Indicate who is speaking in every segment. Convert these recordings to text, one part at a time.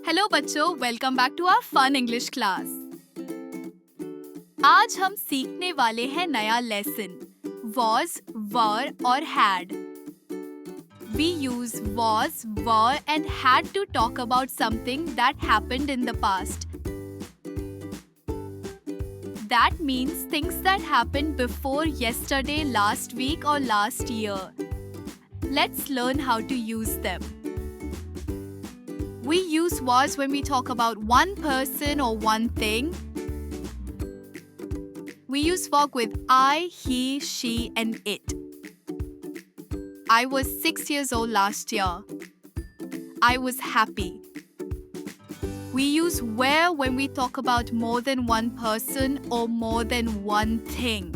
Speaker 1: Hello बच्चों, welcome back to our fun English class. आज हम सीखने वाले हैं नया लेसन was, were और had। We use was, were and had to talk about something that happened in the past. That means things that happened before yesterday, last week or last year. Let's learn how to use them. We use was when we talk about one person or one thing. We use work with I, he, she and it. I was 6 years old last year. I was happy. We use where when we talk about more than one person or more than one thing.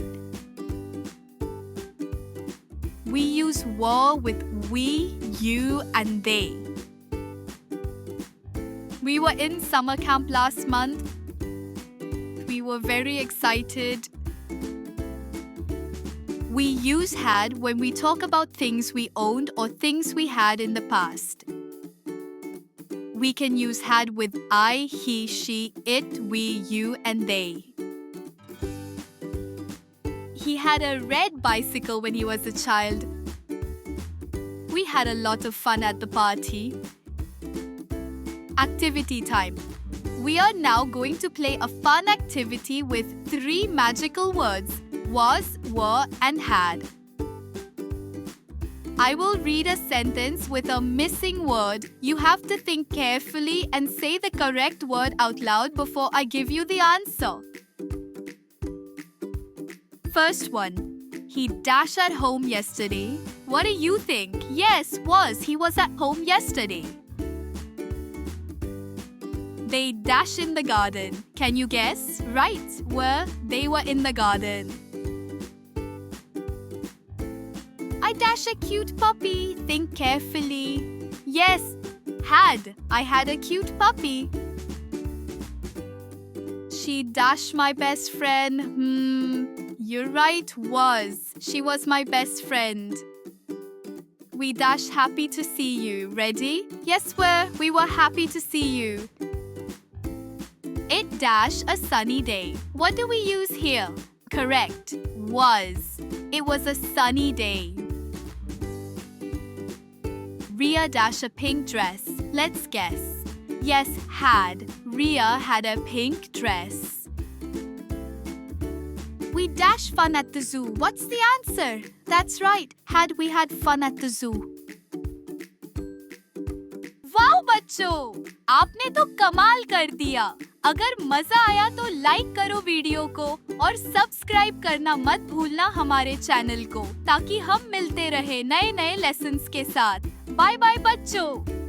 Speaker 1: We use were with we, you and they. We were in summer camp last month. We were very excited. We use had when we talk about things we owned or things we had in the past. We can use had with I, he, she, it, we, you, and they. He had a red bicycle when he was a child. We had a lot of fun at the party. Activity time. We are now going to play a fun activity with 3 magical words: was, were, and had. I will read a sentence with a missing word. You have to think carefully and say the correct word out loud before I give you the answer. First one. He dashed at home yesterday. What do you think? Yes, was. He was at home yesterday. They dash in the garden. Can you guess? Right. Well, they were in the garden. I dash a cute puppy. Think carefully. Yes, had. I had a cute puppy. She dashed my best friend. You're right, was. She was my best friend. We dash happy to see you. Ready? Yes, we were happy to see you. It dash a sunny day. What do we use here? Correct. Was. It was a sunny day. Ria dash a pink dress. Let's guess. Yes, had. Ria had a pink dress. We dash fun at the zoo. What's the answer? That's right. Had we had fun at the zoo. Wow बच्चों, आपने तो कमाल कर दिया। अगर मजा आया तो लाइक करो वीडियो को और सब्सक्राइब करना मत भूलना हमारे चैनल को, ताकि हम मिलते रहे नए नए लेसन्स के साथ। बाय बाय बच्चों।